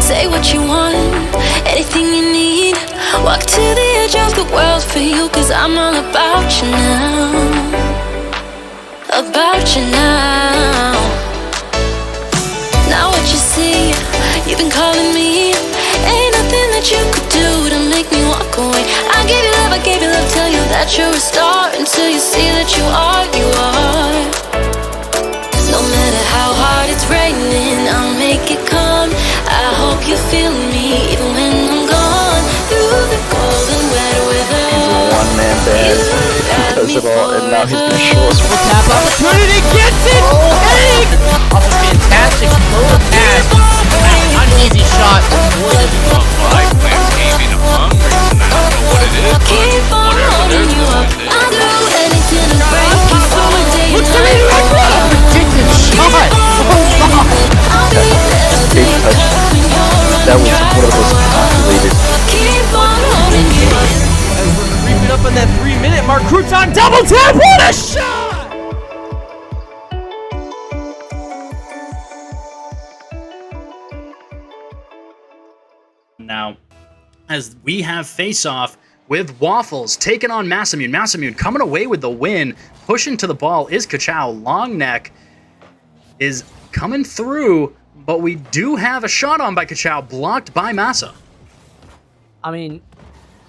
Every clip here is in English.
Say what you want, anything you need. Walk to the edge of the world for you, 'cause I'm all about you now. About you now. Now what you see, you've been calling me. Ain't nothing that you could do to make me walk away. I gave you love, tell you that you're a star, until you see that you are. No matter how hard it's raining, I'll make it come. I hope you feel me, even when I'm gone. Through the cold and wet weather. He's a one-man band. He does it all, and now he's gonna show us what Tap opportunity, gets it! Hey! Off a fantastic low pass. An uneasy shot. Keep on holding you up. I'll do anything to break you for a day. Look at me, ridiculous shot! I'll be there. big touch. That was one of the most calculated. Keep on holding you up. And we're creeping up on that 3-minute mark. Crouton double tap, what a shot! Now, as we have face-off with Waffles taking on Masamune. Masamune coming away with the win. Pushing to the ball is Kachow. Longneck is coming through, but we do have a shot on by Kachow, blocked by Masa. I mean,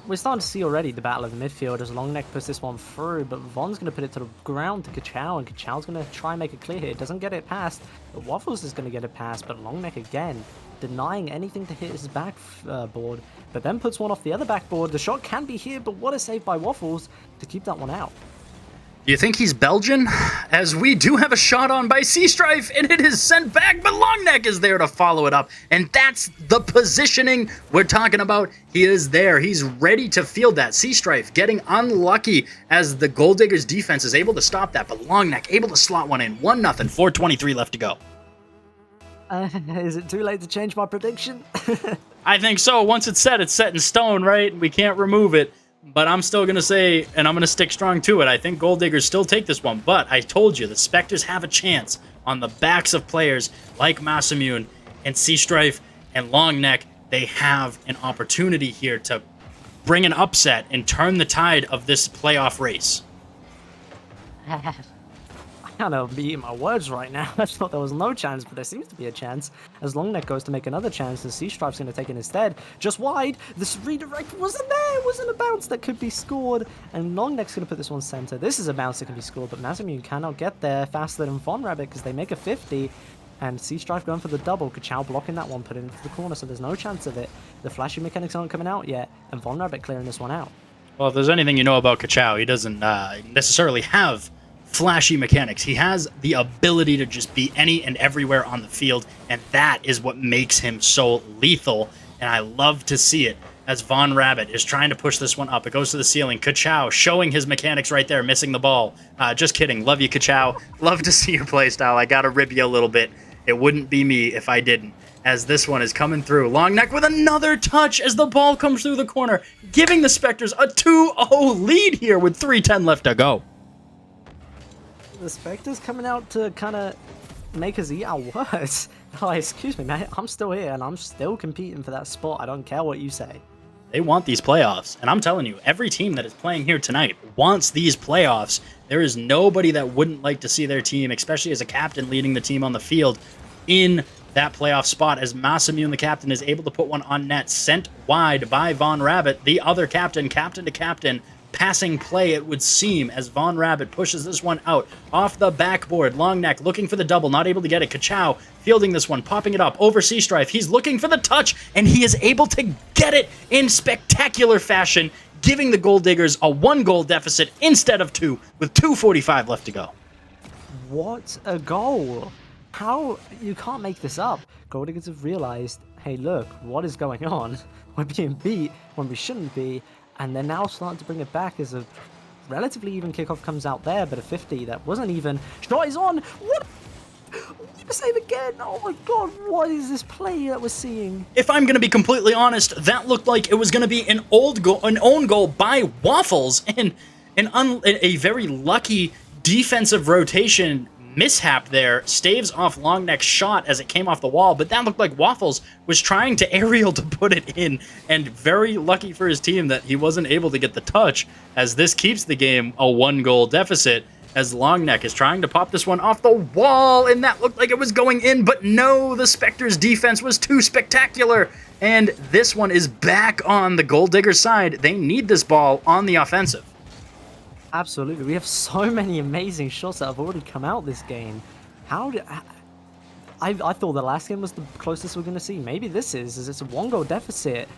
we're starting to see already the battle of the midfield as Longneck puts this one through, but Von's going to put it to the ground to Kachow, and Kachow's going to try and make it clear here. It doesn't get it past, but Waffles is going to get it past, but Longneck again denying anything to hit his backboard, but then puts one off the other backboard. The shot can be here, but what a save by Waffles to keep that one out. Do you think he's Belgian? As we do have a shot on by Sea Strife, and it is sent back, but Longneck is there to follow it up. And that's the positioning we're talking about. He is there. He's ready to field that. Sea Strife getting unlucky as the Gold Diggers defense is able to stop that, but Longneck able to slot one in. 1-0, 4:23 left to go. Is it too late to change my prediction? I think so. Once it's set in stone, right? We can't remove it. But I'm still going to say, and I'm going to stick strong to it, I think Gold Diggers still take this one. But I told you, the Spectres have a chance on the backs of players like Masamune and Sea Strife and Longneck. They have an opportunity here to bring an upset and turn the tide of this playoff race. I kind of be eating my words right now. I thought there was no chance, but there seems to be a chance. As Longneck goes to make another chance, and Sea Strife's going to take it instead. Just wide. This redirect wasn't there. It wasn't a bounce that could be scored. And Longneck's going to put this one center. This is a bounce that can be scored, but Masamune cannot get there faster than Von Rabbit because they make a 50. And Sea Strife going for the double. Kachow blocking that one, put it into the corner, so there's no chance of it. The flashy mechanics aren't coming out yet, and Von Rabbit clearing this one out. Well, if there's anything you know about Kachow, he doesn't necessarily have flashy mechanics. He has the ability to just be any and everywhere on the field, and that is what makes him so lethal, and I love to see it as Von Rabbit is trying to push this one up. It goes to the ceiling. Kachow showing his mechanics right there, missing the ball. Just kidding. Love you, Kachow. Love to see your playstyle. I gotta rib you a little bit. It wouldn't be me if I didn't, as this one is coming through. Longneck with another touch as the ball comes through the corner, giving the Spectres a 2-0 lead here with 3:10 left to go. The Spectres coming out to kind of make us eat our words. Oh, excuse me, man. I'm still here, and I'm still competing for that spot. I don't care what you say. They want these playoffs, and I'm telling you, every team that is playing here tonight wants these playoffs. There is nobody that wouldn't like to see their team, especially as a captain leading the team on the field, in that playoff spot, as Masamune, the captain, is able to put one on net, sent wide by Von Rabbit, the other captain to captain, passing play, it would seem, as Von Rabbit pushes this one out off the backboard. Longneck looking for the double, not able to get it. Kachow fielding this one, popping it up over Sea Strife. He's looking for the touch, and he is able to get it in spectacular fashion, giving the Gold Diggers a 1-goal deficit instead of 2, with 2:45 left to go. What a goal! How? You can't make this up. Gold Diggers have realized, hey look, what is going on? We're being beat when we shouldn't be, and they're now starting to bring it back as a relatively even kickoff comes out there, but a 50 that wasn't even. Shot is on! What a save again! Oh my god, what is this play that we're seeing? If I'm going to be completely honest, that looked like it was going to be an own goal by Waffles, and a very lucky defensive rotation mishap there staves off Longneck's shot as it came off the wall, but that looked like Waffles was trying to aerial to put it in, and very lucky for his team that he wasn't able to get the touch, as this keeps the game a 1-goal deficit, as Longneck is trying to pop this one off the wall, and that looked like it was going in, but no, the Spectres' defense was too spectacular, and this one is back on the Gold Diggers' side. They need this ball on the offensive. Absolutely. We have so many amazing shots that have already come out this game. How did... I thought the last game was the closest we're going to see. Maybe this is, as it's a 1-goal deficit.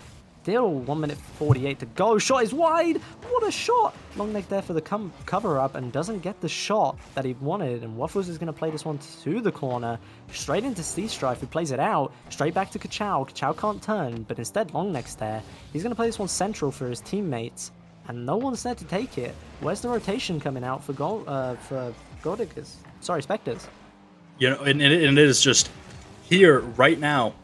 Still 1 minute 48 to go. Shot is wide. What a shot. Longneck there for the cover up and doesn't get the shot that he wanted. And Waffles is going to play this one to the corner. Straight into Strife, who plays it out. Straight back to Kachao. Kachao can't turn, but instead Longneck's there. He's going to play this one central for his teammates. And no one's there to take it. Where's the rotation coming out for Gold Diggers? Sorry, Spectres. You know, and it is just here right now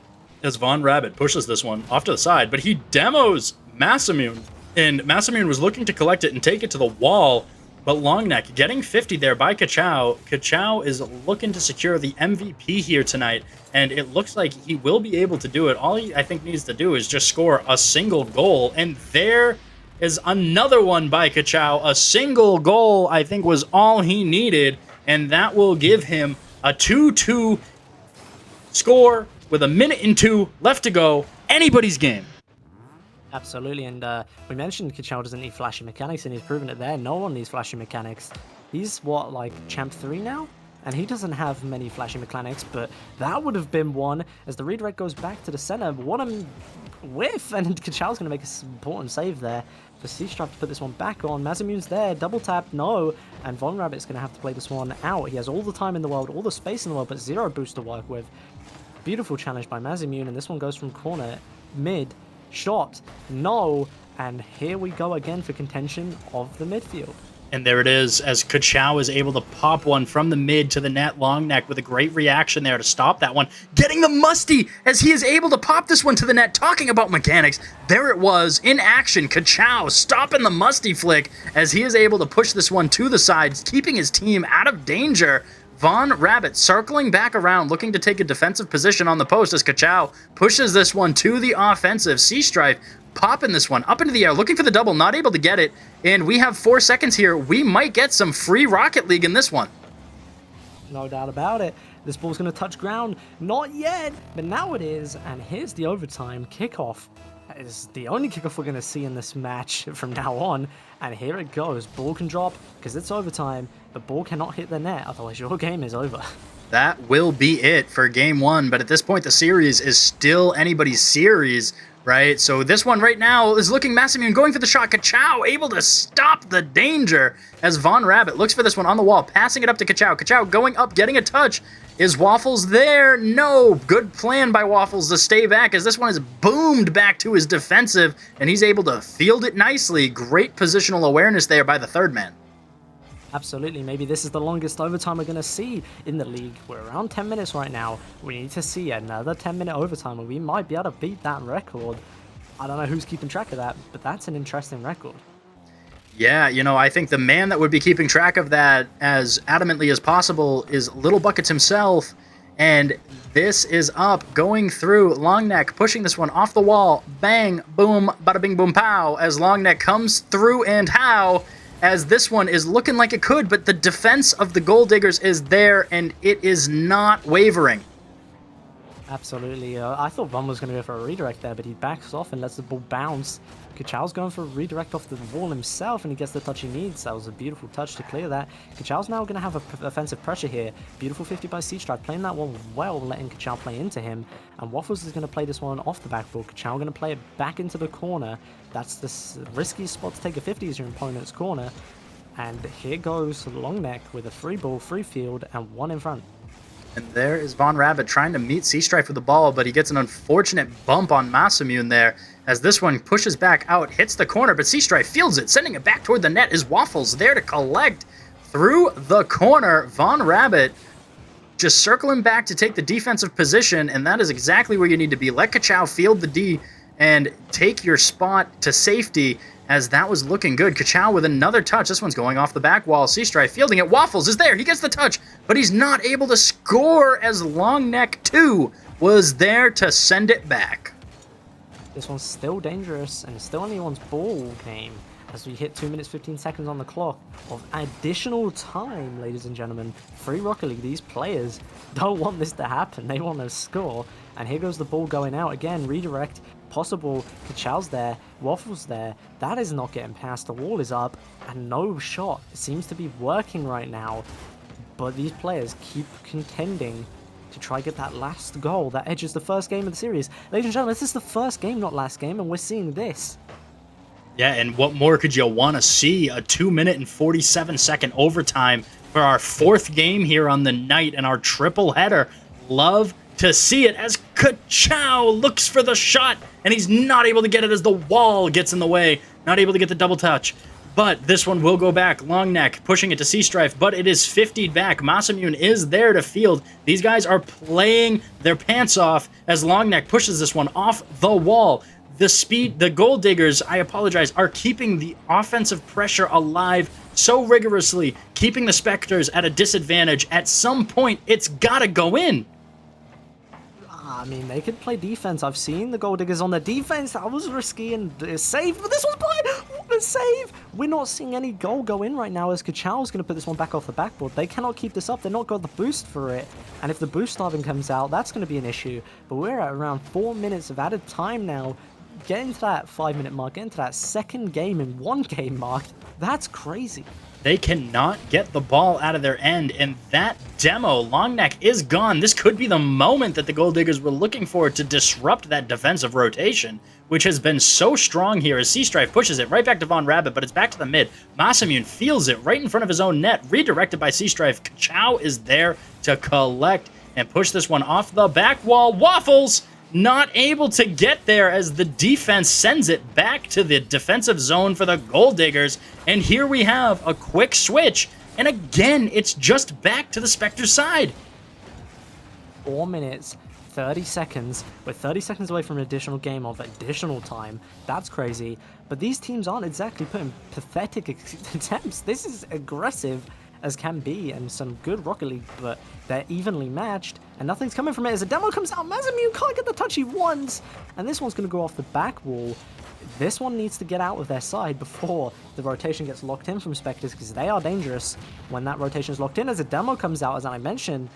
as Von Rabbit pushes this one off to the side, but he demos Masamune, and Masamune was looking to collect it and take it to the wall, but Longneck getting 50 there by Kachao. Kachao is looking to secure the MVP here tonight, and it looks like he will be able to do it. All he, I think, needs to do is just score a single goal, and there is another one by Kachao. A single goal, I think, was all he needed, and that will give him a 2-2 score with 1:02 left to go. Anybody's game. Absolutely, and we mentioned Kachao doesn't need flashy mechanics, and he's proven it there. No one needs flashy mechanics. He's, what, like Champ 3 now? And he doesn't have many flashy mechanics, but that would have been one as the redirect goes back to the center. What a whiff, and Kachao's going to make an important save there for C-Stripe to put this one back on. Masamune's there, double tap, no, and Von Rabbit's going to have to play this one out. He has all the time in the world, all the space in the world, but 0 boost to work with. Beautiful challenge by Masamune, and this one goes from corner, mid, shot, no, and here we go again for contention of the midfield. And there it is, as Kachao is able to pop one from the mid to the net. Longneck with a great reaction there to stop that one. Getting the musty as he is able to pop this one to the net. Talking about mechanics, there it was in action. Kachao stopping the musty flick as he is able to push this one to the sides, keeping his team out of danger. Von Rabbit circling back around, looking to take a defensive position on the post as Kachao pushes this one to the offensive. C-Strife popping this one up into the air, looking for the double, not able to get it. And we have 4 seconds here. We might get some free Rocket League in this one. No doubt about it. This ball's going to touch ground. Not yet, but now it is. And here's the overtime kickoff. That is the only kickoff we're going to see in this match from now on. And here it goes. Ball can drop because it's overtime. The ball cannot hit the net, otherwise your game is over. That will be it for game 1. But at this point, the series is still anybody's series, right? So this one right now is looking Masamune going for the shot. Kachao able to stop the danger as Von Rabbit looks for this one on the wall, passing it up to Kachao. Kachao going up, getting a touch. Is Waffles there? No. Good plan by Waffles to stay back as this one is boomed back to his defensive, and he's able to field it nicely. Great positional awareness there by the third man. Absolutely. Maybe this is the longest overtime we're going to see in the league. We're around 10 minutes right now. We need to see another 10-minute overtime, and we might be able to beat that record. I don't know who's keeping track of that, but that's an interesting record. Yeah, you know, I think the man that would be keeping track of that as adamantly as possible is Little Buckets himself. And this is up, going through Longneck, pushing this one off the wall. Bang, boom, bada bing, boom, pow, as Longneck comes through, and how, as this one is looking like it could, but the defense of the Gold Diggers is there, and it is not wavering. Absolutely. I thought Von was going to go for a redirect there, but he backs off and lets the ball bounce. Kachao's going for a redirect off the wall himself, and he gets the touch he needs. That was a beautiful touch to clear that. Kachao's now going to have a offensive pressure here. Beautiful 50 by C-Stripe, playing that one well, letting Kachao play into him. And Waffles is going to play this one off the backboard. Kachao going to play it back into the corner. That's the risky spot to take a 50 as your opponent's corner. And here goes Longneck with a free ball, free field, and one in front. And there is Von Rabbit trying to meet C-Strife with the ball, but he gets an unfortunate bump on Masamune there as this one pushes back out, hits the corner, but C-Strife fields it, sending it back toward the net. Is Waffles there to collect through the corner. Von Rabbit just circling back to take the defensive position, and that is exactly where you need to be. Let Kachao field the D and take your spot to safety as that was looking good. Kachow with another touch. This one's going off the back wall. Seastrife fielding it. Waffles is there. He gets the touch, but he's not able to score as Longneck 2 was there to send it back. This one's still dangerous and still anyone's ball game as we hit 2 minutes 15 seconds on the clock of additional time, ladies and gentlemen. Free Rocket League, these players don't want this to happen. They want to score. And here goes the ball going out again. Redirect, possible. Kachow's there. Waffle's there. That is not getting past. The wall is up and no shot. It seems to be working right now. But these players keep contending to try to get that last goal that edges the first game of the series. Ladies and gentlemen, this is the first game, not last game, and we're seeing this. Yeah, and what more could you want to see? A 2 minute and 47-second overtime for our fourth game here on the night and our triple header. Love to see it as Kachow looks for the shot, and he's not able to get it as the wall gets in the way. Not able to get the double touch. But this one will go back. Longneck pushing it to Seastrife, but it is 50'd back. Masamune is there to field. These guys are playing their pants off as Longneck pushes this one off the wall. The Gold Diggers, I apologize, are keeping the offensive pressure alive so rigorously, keeping the Spectres at a disadvantage. At some point, it's gotta go in. I mean, they could play defense. I've seen the Gold Diggers on the defense. That was risky and saved, but this one's by what a save! We're not seeing any goal go in right now as Kachow is going to put this one back off the backboard. They cannot keep this up. They've not got the boost for it. And if the boost starving comes out, that's going to be an issue. But we're at around 4 minutes of added time now. Getting to that 5-minute mark, getting to that second game in 1 game mark, that's crazy. They cannot get the ball out of their end, and that demo, Longneck, is gone. This could be the moment that the Gold Diggers were looking for to disrupt that defensive rotation, which has been so strong here as Seastrife pushes it right back to Von Rabbit, but it's back to the mid. Masamune feels it right in front of his own net, redirected by Seastrife. Kachow is there to collect and push this one off the back wall. Waffles not able to get there as the defense sends it back to the defensive zone for the Gold Diggers. And here we have a quick switch. And again, it's just back to the Spectres side. 4 minutes, 30 seconds. We're 30 seconds away from an additional game of additional time. That's crazy. But these teams aren't exactly putting pathetic attempts. This is aggressive as can be, and some good Rocket League, but they're evenly matched, and nothing's coming from it as a demo comes out. Masamune can't get the touch he wants, and this one's going to go off the back wall. This one needs to get out of their side before the rotation gets locked in from Spectres, because they are dangerous when that rotation is locked in as a demo comes out, as I mentioned.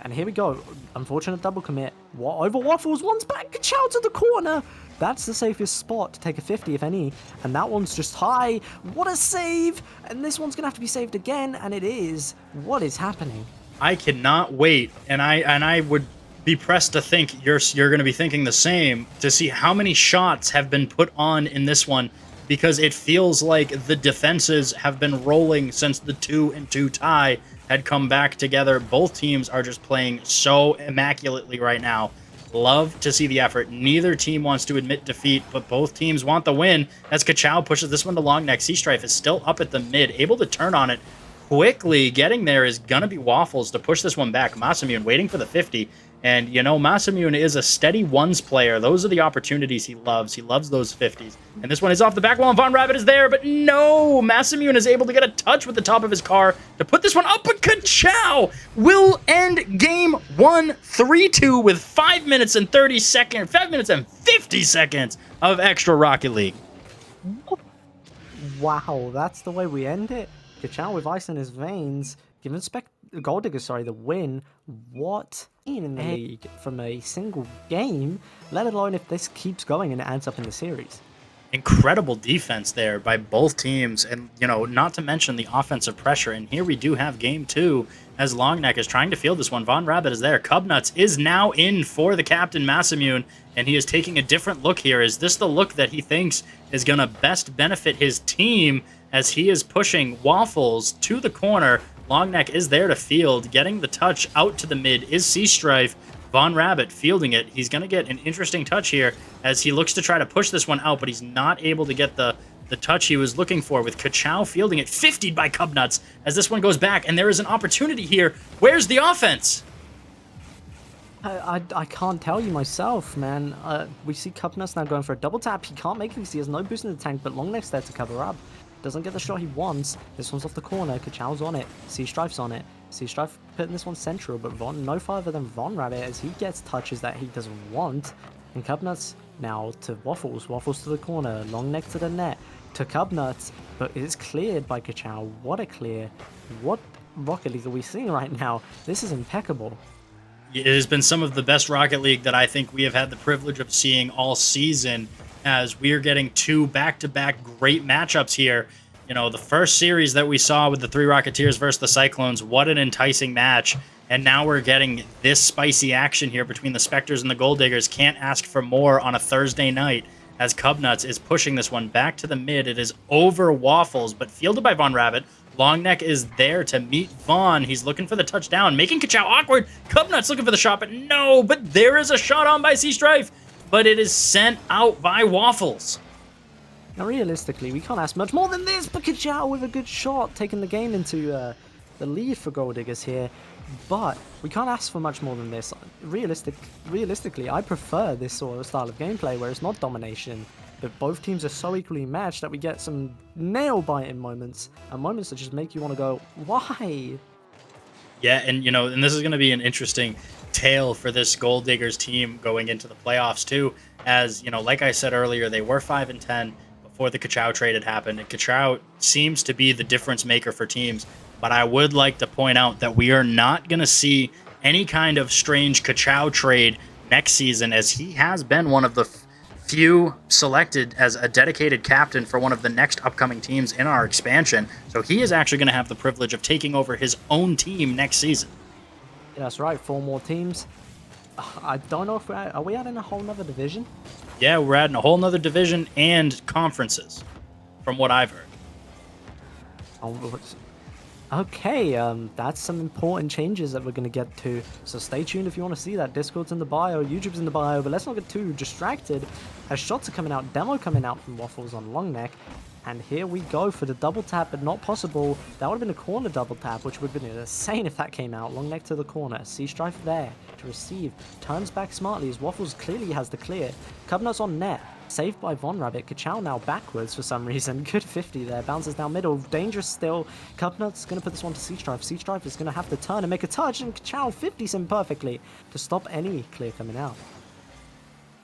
And here we go. Unfortunate double commit. Over Waffles, one's back. Kachow to the corner. That's the safest spot to take a 50, if any. And that one's just high. What a save. And this one's going to have to be saved again. And it is. What is happening? I cannot wait. And I would be pressed to think you're going to be thinking the same to see how many shots have been put on in this one, because it feels like the defenses have been rolling since the 2-2 tie had come back together. Both teams are just playing so immaculately right now. Love to see the effort. Neither team wants to admit defeat, but both teams want the win as Kachow pushes this one to Longneck. Seastrife is still up at the mid, able to turn on it quickly. Getting there is going to be Waffles to push this one back. Masamune waiting for the 50. And, you know, Masamune is a steady ones player. Those are the opportunities he loves. He loves those 50s. And this one is off the back wall, and Von Rabbit is there, but no! Masamune is able to get a touch with the top of his car to put this one up, but Kachow will end game 1 3-2 with 5 minutes and 30 seconds, 5 minutes and 50 seconds of extra Rocket League. Wow, that's the way we end it? Kachow with ice in his veins, giving Gold Diggers, the win. What in the league from a single game, let alone if this keeps going and it adds up in the series. Incredible defense there by both teams, and, you know, not to mention the offensive pressure. And here we do have game 2 as Longneck is trying to field this one. Von Rabbit is there. Cubnuts is now in for the captain, Masamune, and he is taking a different look here. Is this the look that he thinks is going to best benefit his team as he is pushing Waffles to the corner? Longneck is there to field. Getting the touch out to the mid is Seastrife. Von Rabbit fielding it. He's going to get an interesting touch here as he looks to try to push this one out, but he's not able to get the touch he was looking for with Kachow fielding it. 50'd by Cubnuts as this one goes back, and there is an opportunity here. Where's the offense? I can't tell you myself, man. We see Cupnuts now going for a double tap. He can't make these. He has no boost in the tank, but Long Neck's there to cover up. Doesn't get the shot he wants. This one's off the corner. Kachow's on it. Sea Strife's on it. Sea Strife putting this one central, but Von no farther than Von Rabbit as he gets touches that he doesn't want. And Cupnuts now to Waffles. Waffles to the corner. Long Neck to the net. To Cupnuts, but it's cleared by Kachow. What a clear. What Rocket League are we seeing right now? This is impeccable. It has been some of the best Rocket League that I think we have had the privilege of seeing all season, as we are getting two back-to-back great matchups here. You know, the first series that we saw with the Three Rocketeers versus the Cyclones, what an enticing match. And now we're getting this spicy action here between the Spectres and the Gold Diggers. Can't ask for more on a Thursday night, as Cubnuts is pushing this one back to the mid. It is over Waffles, but fielded by Von Rabbit. Longneck is there to meet Vaughn. He's looking for the touchdown, making Kachow awkward. Cubnuts looking for the shot, but no. But there is a shot on by Sea Strife, but it is sent out by Waffles. Now, realistically, we can't ask much more than this, but Kachow with a good shot, taking the game into the lead for Gold Diggers here. But we can't ask for much more than this. Realistically, I prefer this sort of style of gameplay where it's not domination, but both teams are so equally matched that we get some nail-biting moments, and moments that just make you want to go, why? Yeah, and and this is going to be an interesting tale for this Gold Diggers team going into the playoffs too. As like I said earlier, they were 5-10 before the Kachow trade had happened, and Kachow seems to be the difference maker for teams. But I would like to point out that we are not going to see any kind of strange Kachow trade next season, as he has been one of the few selected as a dedicated captain for one of the next upcoming teams in our expansion. So he is actually going to have the privilege of taking over his own team next season. Yeah, that's right. 4 more teams. I don't know if are we adding a whole nother division? Yeah, we're adding a whole nother division and conferences, from what I've heard. Okay, that's some important changes that we're going to get to, so stay tuned if you want to see that. Discord's in the bio, YouTube's in the bio, but let's not get too distracted as shots are coming out, demo coming out from Waffles on long neck, and here we go for the double tap, but not possible. That would have been a corner double tap, which would have been insane if that came out. Long neck to the corner, Sea Strife there to receive, turns back smartly as Waffles clearly has the clear. Cubnuts on net. Saved by Von Rabbit. Kachow now backwards for some reason. Good 50 there. Bounces down middle. Dangerous still. Cubnuts going to put this one to Sea Strife. Sea Strife is going to have to turn and make a touch. And Kachow 50s him perfectly to stop any clear coming out.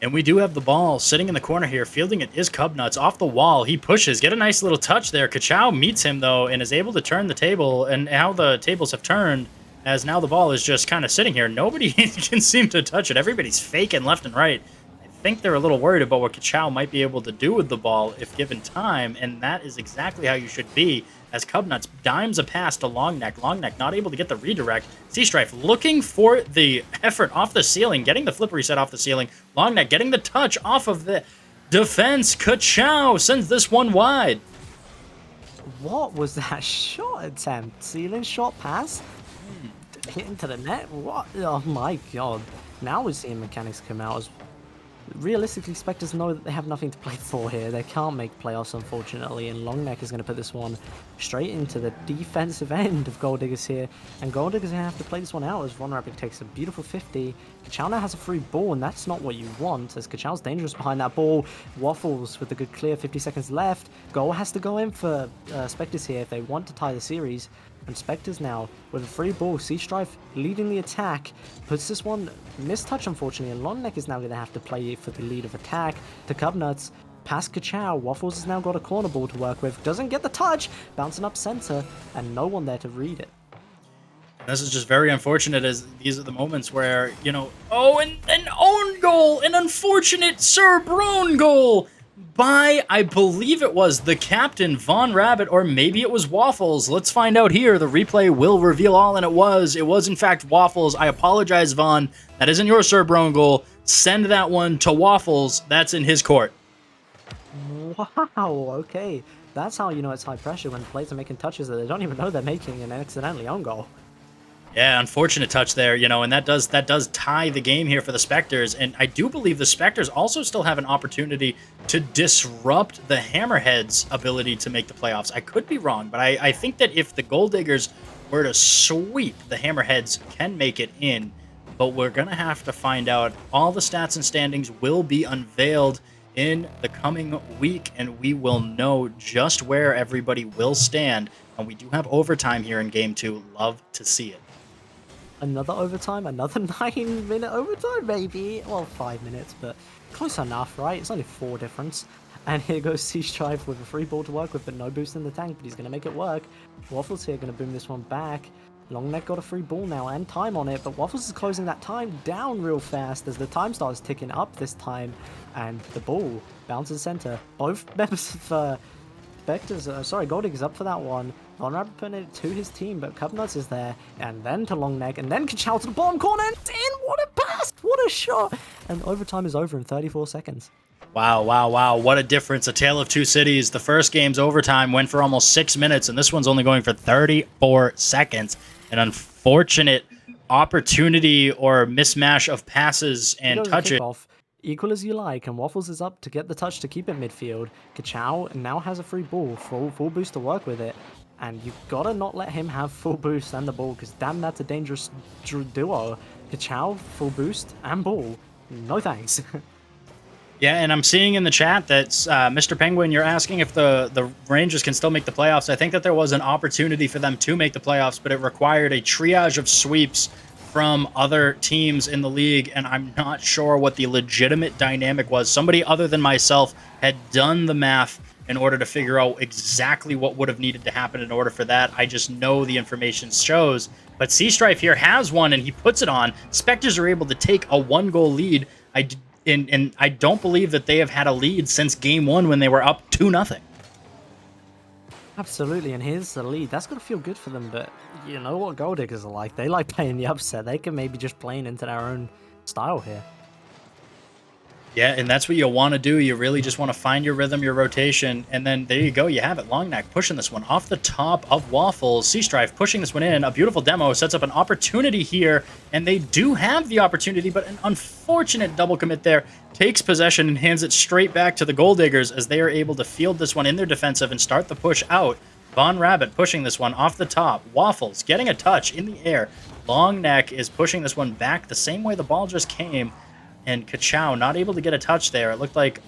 And we do have the ball sitting in the corner here. Fielding it is Cubnuts off the wall. He pushes. Get a nice little touch there. Kachow meets him though and is able to turn the table. And how the tables have turned, as now the ball is just kind of sitting here. Nobody can seem to touch it. Everybody's faking left and right. I think they're a little worried about what Kachow might be able to do with the ball if given time, and that is exactly how you should be, as Cubnuts dimes a pass to Longneck. Longneck not able to get the redirect. Sea Strife looking for the effort off the ceiling, getting the flip reset off the ceiling. Longneck getting the touch off of the defense. Kachow sends this one wide. What was that shot attempt? Ceiling shot pass? Hit into the net? What? Oh my god. Now we're seeing mechanics come out as realistically, Spectres know that they have nothing to play for here. They can't make playoffs, unfortunately, and Longneck is going to put this one straight into the defensive end of Gold Diggers here, and Gold Diggers are going to have to play this one out as Von Rabbit takes a beautiful 50. Kachow now has a free ball, and that's not what you want, as Kachow's dangerous behind that ball. Waffles with a good clear, 50 seconds left. Goal has to go in for Spectres here if they want to tie the series. And Spectres now with a free ball. Sea Strife leading the attack. Puts this one mistouch, unfortunately. And Longneck is now going to have to play for the lead of attack to Cubnuts. Past Kachow. Waffles has now got a corner ball to work with. Doesn't get the touch. Bouncing up center. And no one there to read it. This is just very unfortunate, as these are the moments where, oh, an own goal. An unfortunate Sir Brown goal by, I believe it was the captain, Von Rabbit, or maybe it was Waffles. Let's find out here. The replay will reveal all, and it was in fact Waffles. I apologize, Von. That isn't your Sir Brown goal. Send that one to Waffles. That's in his court. Wow, okay. That's how you know it's high pressure, when players are making touches that they don't even know they're making and accidentally own goal. Yeah, unfortunate touch there, and that does tie the game here for the Spectres. And I do believe the Spectres also still have an opportunity to disrupt the Hammerheads' ability to make the playoffs. I could be wrong, but I think that if the Gold Diggers were to sweep, the Hammerheads can make it in. but we're going to have to find out. All the stats and standings will be unveiled in the coming week, and we will know just where everybody will stand. And we do have overtime here in Game 2. Love to see it. Another overtime, another 9-minute overtime, maybe. Well, 5 minutes, but close enough, right? It's only 4 difference. And here goes C-Strife with a free ball to work with, but no boost in the tank, but he's going to make it work. Waffles here going to boom this one back. Longneck got a free ball now and time on it, but Waffles is closing that time down real fast as the time starts ticking up this time. And the ball bounces center. Both members of Spectres, Goldig is up for that one. Von Rabbit putting it to his team, but Cubnuts is there, and then to Longneck, and then Kachow to the bottom corner, and it's in! What a pass! What a shot! And overtime is over in 34 seconds. Wow, wow, wow. What a difference. A tale of two cities. The first game's overtime went for almost 6 minutes, and this one's only going for 34 seconds. An unfortunate opportunity or mismatch of passes and touches. Equal as you like, and Waffles is up to get the touch to keep it midfield. Kachow now has a free ball, full boost to work with it. And you've got to not let him have full boost and the ball, because damn, that's a dangerous duo. Kachow, full boost and ball. No thanks. Yeah, and I'm seeing in the chat that Mr. Penguin, you're asking if the Rangers can still make the playoffs. I think that there was an opportunity for them to make the playoffs, but it required a triage of sweeps from other teams in the league, and I'm not sure what the legitimate dynamic was. Somebody other than myself had done the math in order to figure out exactly what would have needed to happen in order for that. I just know the information shows. But C-Strife here has one, and he puts it on. Spectres are able to take a 1-goal lead. And I don't believe that they have had a lead since Game 1 when they were up 2-0. Absolutely, and here's the lead. That's got to feel good for them, but you know what Gold Diggers are like. They like playing the upset. They can maybe just play into their own style here. Yeah, and that's what you want to do. You really just want to find your rhythm, your rotation, and then there you go. You have it. Longneck pushing this one off the top of Waffles. C-Strife pushing this one in. A beautiful demo sets up an opportunity here, and they do have the opportunity, but an unfortunate double commit there. Takes possession and hands it straight back to the Gold Diggers as they are able to field this one in their defensive and start the push out. Von Rabbit pushing this one off the top. Waffles getting a touch in the air. Longneck is pushing this one back the same way the ball just came. And Kachow not able to get a touch there. It looked like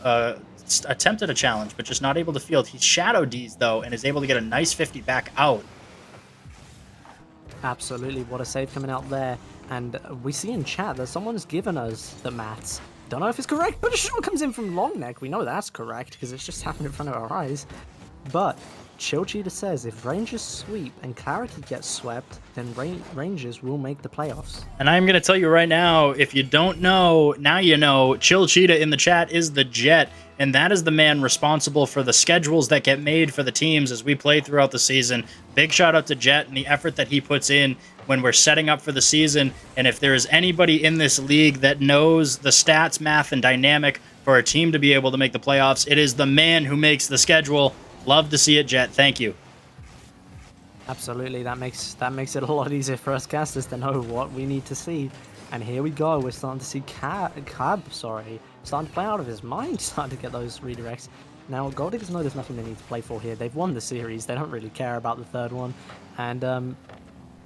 attempted a challenge, but just not able to field. He shadow D's, though, and is able to get a nice 50 back out. Absolutely. What a save coming out there. And we see in chat that someone's given us the maths. Don't know if it's correct, but a shot comes in from Longneck. We know that's correct because it's just happened in front of our eyes. But Chill Cheetah says if Rangers sweep and Clarity gets swept, then Rangers will make the playoffs. And I'm going to tell you right now, if you don't know, now you know. Chill Cheetah in the chat is the Jet, and that is the man responsible for the schedules that get made for the teams as we play throughout the season. Big shout out to Jet and the effort that he puts in when we're setting up for the season. And if there is anybody in this league that knows the stats, math, and dynamic for a team to be able to make the playoffs, it is the man who makes the schedule. Love to see it, Jet. Thank you. Absolutely, that makes it a lot easier for us casters to know what we need to see. And here we go. We're starting to see Cab, starting to play out of his mind, starting to get those redirects. Now, Gold Diggers know there's nothing they need to play for here. They've won the series. They don't really care about the third one. And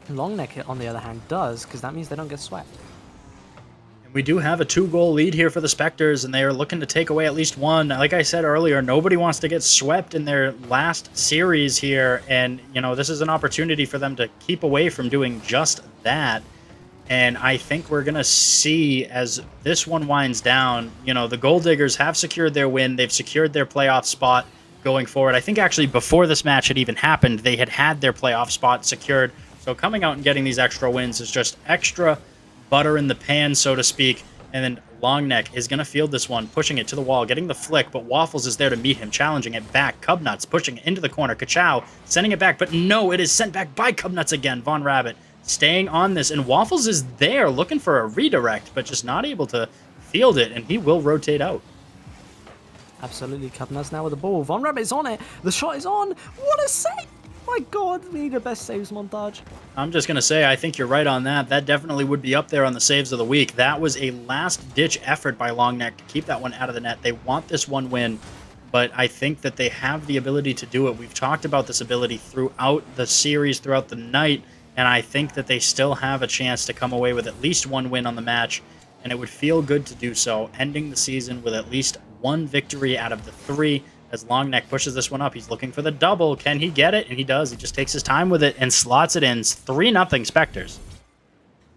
Longneck, on the other hand, does, because that means they don't get swept. We do have a 2-goal lead here for the Spectres, and they are looking to take away at least one. Like I said earlier, nobody wants to get swept in their last series here, and, you know, this is an opportunity for them to keep away from doing just that. And I think we're going to see, as this one winds down, you know, the Gold Diggers have secured their win. They've secured their playoff spot going forward. I think actually before this match had even happened, they had their playoff spot secured. So coming out and getting these extra wins is just extra butter in the pan, so to speak. And then Longneck is going to field this one, pushing it to the wall, getting the flick, but Waffles is there to meet him, challenging it back. Cubnuts pushing it into the corner. Kachow sending it back, but no, it is sent back by Cubnuts again. Von Rabbit staying on this, and Waffles is there looking for a redirect, but just not able to field it, and he will rotate out. Absolutely, Cubnuts now with the ball. Von Rabbit is on it. The shot is on. What a save! My God, we need a best saves montage. I'm just going to say, I think you're right on that. That definitely would be up there on the saves of the week. That was a last-ditch effort by Longneck to keep that one out of the net. They want this one win, but I think that they have the ability to do it. We've talked about this ability throughout the series, throughout the night, and I think that they still have a chance to come away with at least one win on the match, and it would feel good to do so, ending the season with at least one victory out of the 3. As Longneck pushes this one up, he's looking for the double. Can he get it? And he does. He just takes his time with it and slots it in. 3-0 Spectres.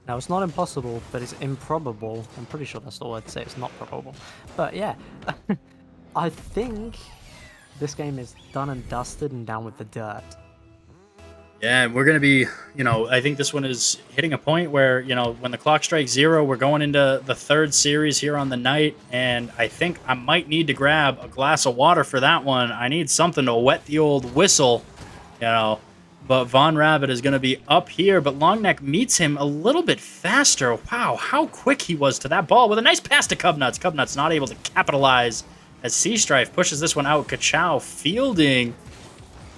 Now, it's not impossible, but it's improbable. I'm pretty sure that's all I'd say. It's not probable. But yeah, I think this game is done and dusted and down with the dirt. Yeah, and we're going to be, I think this one is hitting a point where, when the clock strikes 0, we're going into the 3rd series here on the night, and I think I might need to grab a glass of water for that one. I need something to wet the old whistle, but Von Rabbit is going to be up here, but Longneck meets him a little bit faster. Wow, how quick he was to that ball with a nice pass to Cubnuts. Cubnuts not able to capitalize as Sea Strife pushes this one out. Kachow fielding.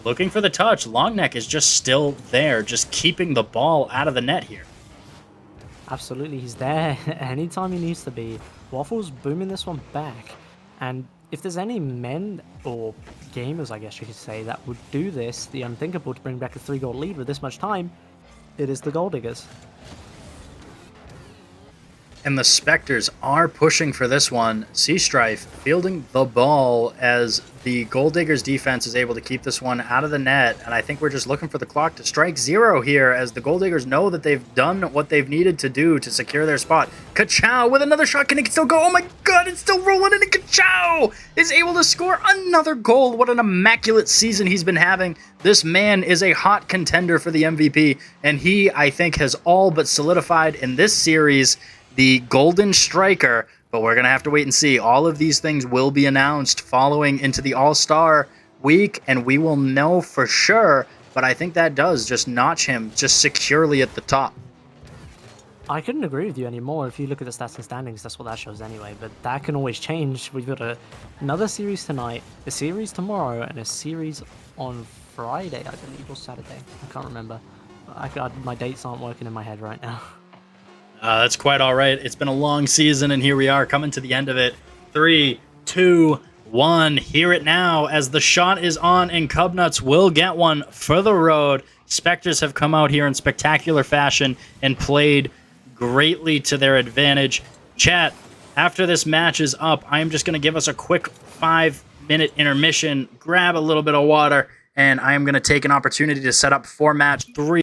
Looking for the touch. Longneck is just still there, just keeping the ball out of the net here. Absolutely, he's there anytime he needs to be. Waffle's booming this one back. And if there's any men or gamers, I guess you could say, that would do this, the unthinkable, to bring back a 3-goal lead with this much time, it is the Gold Diggers. And the Spectres are pushing for this one. Sea Strife fielding the ball as the Gold Diggers defense is able to keep this one out of the net. And I think we're just looking for the clock to strike 0 here as the Gold Diggers know that they've done what they've needed to do to secure their spot. Kachow with another shot. Can it still go? Oh my god, it's still rolling in, and Kachow is able to score another goal. What an immaculate season he's been having. This man is a hot contender for the MVP, and he, I think, has all but solidified in this series the Golden Striker, but we're going to have to wait and see. All of these things will be announced following into the All-Star week, and we will know for sure, but I think that does just notch him just securely at the top. I couldn't agree with you anymore. If you look at the stats and standings, that's what that shows anyway, but that can always change. We've got another series tonight, a series tomorrow, and a series on Friday, I believe, or Saturday. I can't remember. My dates aren't working in my head right now. That's quite all right. It's been a long season, and here we are coming to the end of it. 3, 2, 1. Hear it now as the shot is on, and Cubnuts will get one for the road. Spectres have come out here in spectacular fashion and played greatly to their advantage. Chat, after this match is up, I'm just going to give us a quick 5-minute intermission, grab a little bit of water, and I am going to take an opportunity to set up for match 3.